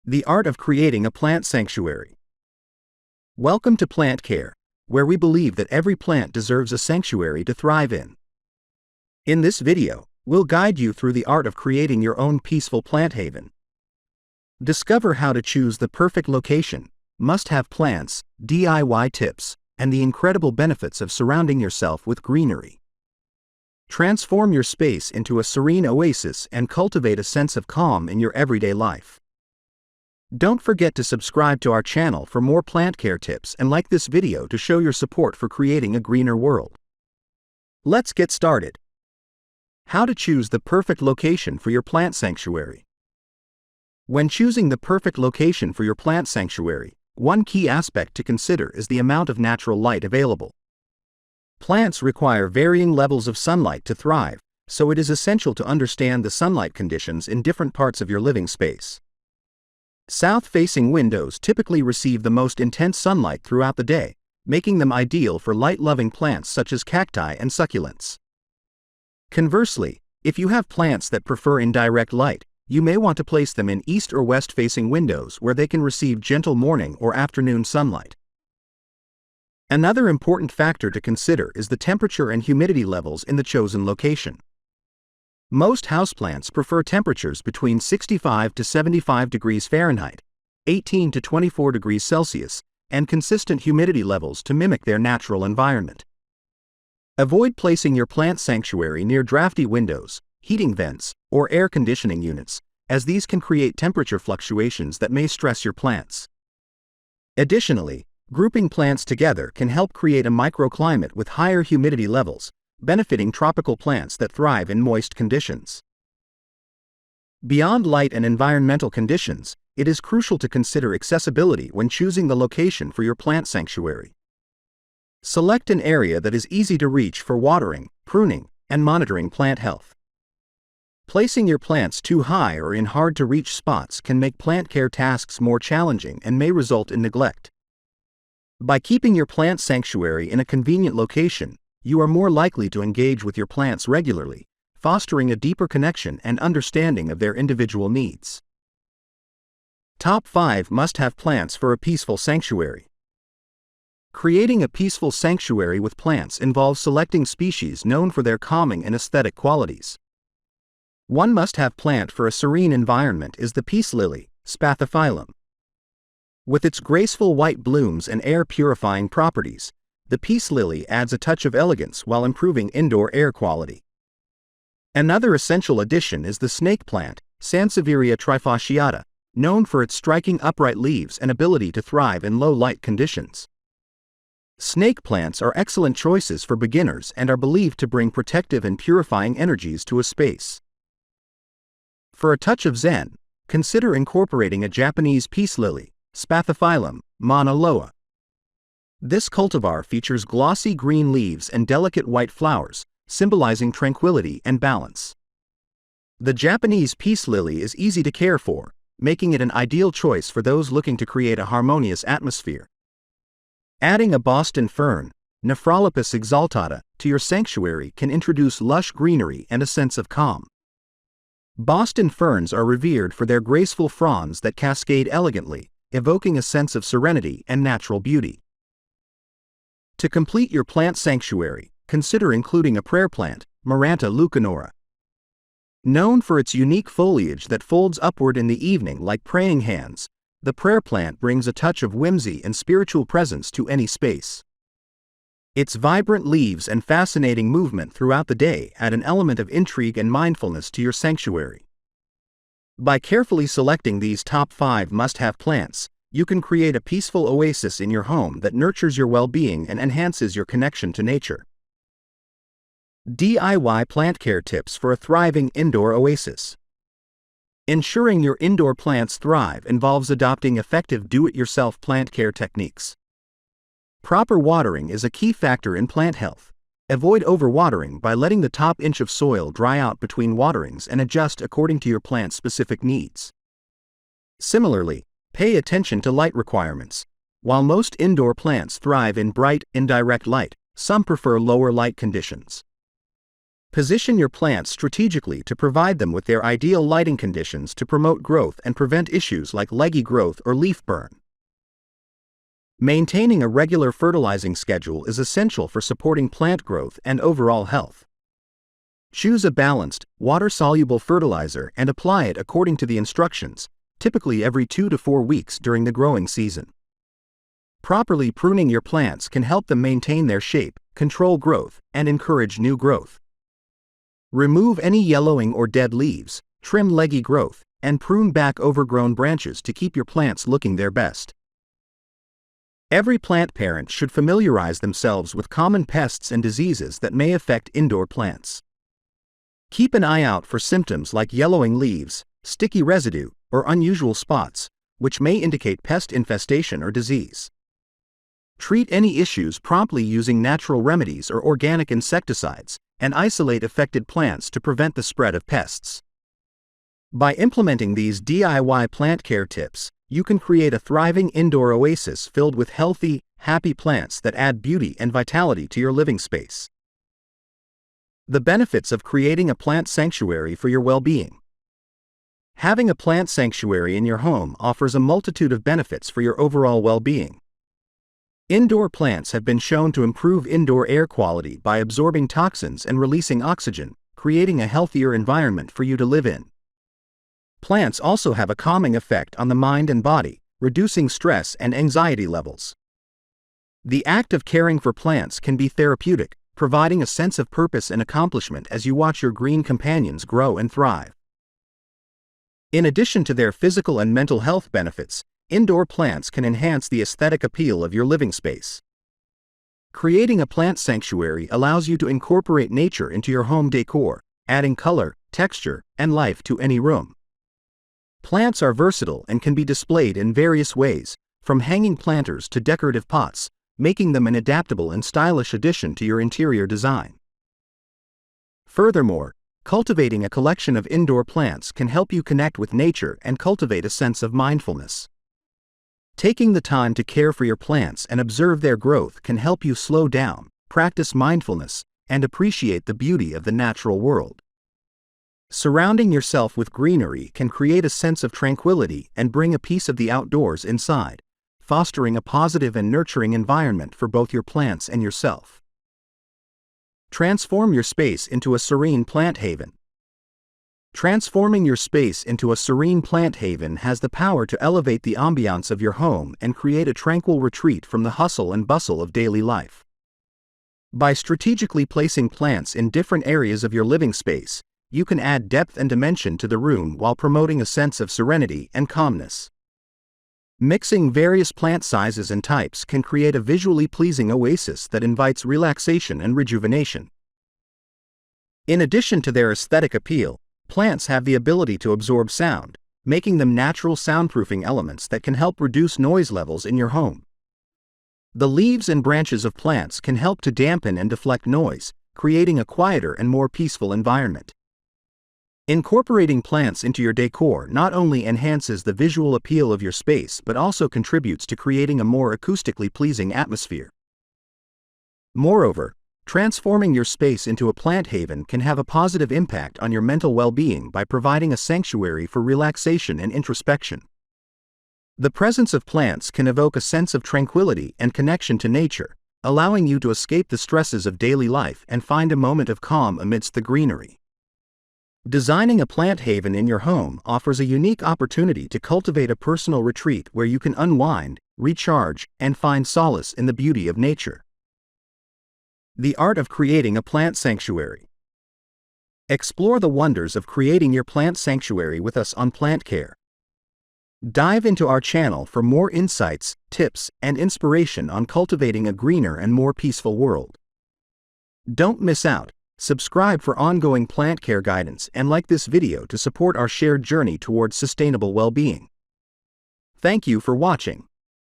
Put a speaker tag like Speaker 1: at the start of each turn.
Speaker 1: The art of creating a plant sanctuary. Welcome to Plant Care, where we believe that every plant deserves a sanctuary to thrive in. In this video, we'll guide you through the art of creating your own peaceful plant haven. Discover how to choose the perfect location, must-have plants, DIY tips, and the incredible benefits of surrounding yourself with greenery. Transform your space into a serene oasis and cultivate a sense of calm in your everyday life. Don't forget to subscribe to our channel for more plant care tips and like this video to show your support for creating a greener world. Let's get started. How to choose the perfect location for your plant sanctuary. When choosing the perfect location for your plant sanctuary, one key aspect to consider is the amount of natural light available. Plants require varying levels of sunlight to thrive, so it is essential to understand the sunlight conditions in different parts of your living space. South-facing windows typically receive the most intense sunlight throughout the day, making them ideal for light-loving plants such as cacti and succulents. Conversely, if you have plants that prefer indirect light, you may want to place them in east or west-facing windows where they can receive gentle morning or afternoon sunlight. Another important factor to consider is the temperature and humidity levels in the chosen location. Most houseplants prefer temperatures between 65 to 75 degrees Fahrenheit, 18 to 24 degrees Celsius, and consistent humidity levels to mimic their natural environment. Avoid placing your plant sanctuary near drafty windows, heating vents, or air conditioning units, as these can create temperature fluctuations that may stress your plants. Additionally, grouping plants together can help create a microclimate with higher humidity levels, benefiting tropical plants that thrive in moist conditions. Beyond light and environmental conditions, it is crucial to consider accessibility when choosing the location for your plant sanctuary. Select an area that is easy to reach for watering, pruning, and monitoring plant health. Placing your plants too high or in hard-to-reach spots can make plant care tasks more challenging and may result in neglect. By keeping your plant sanctuary in a convenient location, you are more likely to engage with your plants regularly, fostering a deeper connection and understanding of their individual needs. Top 5 must-have plants for a peaceful sanctuary. Creating a peaceful sanctuary with plants involves selecting species known for their calming and aesthetic qualities. One must-have plant for a serene environment is the peace lily, Spathiphyllum. With its graceful white blooms and air-purifying properties, the peace lily adds a touch of elegance while improving indoor air quality. Another essential addition is the snake plant, Sansevieria trifasciata, known for its striking upright leaves and ability to thrive in low-light conditions. Snake plants are excellent choices for beginners and are believed to bring protective and purifying energies to a space. For a touch of zen, consider incorporating a Japanese peace lily, Spathiphyllum Mauna Loa. This cultivar features glossy green leaves and delicate white flowers, symbolizing tranquility and balance. The Japanese peace lily is easy to care for, making it an ideal choice for those looking to create a harmonious atmosphere. Adding a Boston fern, Nephrolopus exaltata, to your sanctuary can introduce lush greenery and a sense of calm. Boston ferns are revered for their graceful fronds that cascade elegantly, evoking a sense of serenity and natural beauty. To complete your plant sanctuary, consider including a prayer plant, Maranta leucanora. Known for its unique foliage that folds upward in the evening like praying hands, the prayer plant brings a touch of whimsy and spiritual presence to any space. Its vibrant leaves and fascinating movement throughout the day add an element of intrigue and mindfulness to your sanctuary. By carefully selecting these top 5 must-have plants, you can create a peaceful oasis in your home that nurtures your well-being and enhances your connection to nature. DIY plant care tips for a thriving indoor oasis. Ensuring your indoor plants thrive involves adopting effective do-it-yourself plant care techniques. Proper watering is a key factor in plant health. Avoid overwatering by letting the top inch of soil dry out between waterings and adjust according to your plant's specific needs. Similarly, pay attention to light requirements. While most indoor plants thrive in bright, indirect light, some prefer lower light conditions. Position your plants strategically to provide them with their ideal lighting conditions to promote growth and prevent issues like leggy growth or leaf burn. Maintaining a regular fertilizing schedule is essential for supporting plant growth and overall health. Choose a balanced, water-soluble fertilizer and apply it according to the instructions, typically every 2 to 4 weeks during the growing season. Properly pruning your plants can help them maintain their shape, control growth, and encourage new growth. Remove any yellowing or dead leaves, trim leggy growth, and prune back overgrown branches to keep your plants looking their best. Every plant parent should familiarize themselves with common pests and diseases that may affect indoor plants. Keep an eye out for symptoms like yellowing leaves, sticky residue, or unusual spots, which may indicate pest infestation or disease. Treat any issues promptly using natural remedies or organic insecticides, and isolate affected plants to prevent the spread of pests. By implementing these DIY plant care tips, you can create a thriving indoor oasis filled with healthy, happy plants that add beauty and vitality to your living space. The benefits of creating a plant sanctuary for your well-being. Having a plant sanctuary in your home offers a multitude of benefits for your overall well-being. Indoor plants have been shown to improve indoor air quality by absorbing toxins and releasing oxygen, creating a healthier environment for you to live in. Plants also have a calming effect on the mind and body, reducing stress and anxiety levels. The act of caring for plants can be therapeutic, providing a sense of purpose and accomplishment as you watch your green companions grow and thrive. In addition to their physical and mental health benefits, indoor plants can enhance the aesthetic appeal of your living space. Creating a plant sanctuary allows you to incorporate nature into your home decor, adding color, texture, and life to any room. Plants are versatile and can be displayed in various ways, from hanging planters to decorative pots, making them an adaptable and stylish addition to your interior design. Furthermore, cultivating a collection of indoor plants can help you connect with nature and cultivate a sense of mindfulness. Taking the time to care for your plants and observe their growth can help you slow down, practice mindfulness, and appreciate the beauty of the natural world. Surrounding yourself with greenery can create a sense of tranquility and bring a piece of the outdoors inside, fostering a positive and nurturing environment for both your plants and yourself. Transform your space into a serene plant haven. Transforming your space into a serene plant haven has the power to elevate the ambiance of your home and create a tranquil retreat from the hustle and bustle of daily life. By strategically placing plants in different areas of your living space, you can add depth and dimension to the room while promoting a sense of serenity and calmness. Mixing various plant sizes and types can create a visually pleasing oasis that invites relaxation and rejuvenation. In addition to their aesthetic appeal, plants have the ability to absorb sound, making them natural soundproofing elements that can help reduce noise levels in your home. The leaves and branches of plants can help to dampen and deflect noise, creating a quieter and more peaceful environment. Incorporating plants into your decor not only enhances the visual appeal of your space but also contributes to creating a more acoustically pleasing atmosphere. Moreover, transforming your space into a plant haven can have a positive impact on your mental well-being by providing a sanctuary for relaxation and introspection. The presence of plants can evoke a sense of tranquility and connection to nature, allowing you to escape the stresses of daily life and find a moment of calm amidst the greenery. Designing a plant haven in your home offers a unique opportunity to cultivate a personal retreat where you can unwind, recharge, and find solace in the beauty of nature. The art of creating a plant sanctuary. Explore the wonders of creating your plant sanctuary with us on Plant Care. Dive into our channel for more insights, tips, and inspiration on cultivating a greener and more peaceful world. Don't miss out. Subscribe for ongoing plant care guidance and like this video to support our shared journey towards sustainable well-being. Thank you for watching.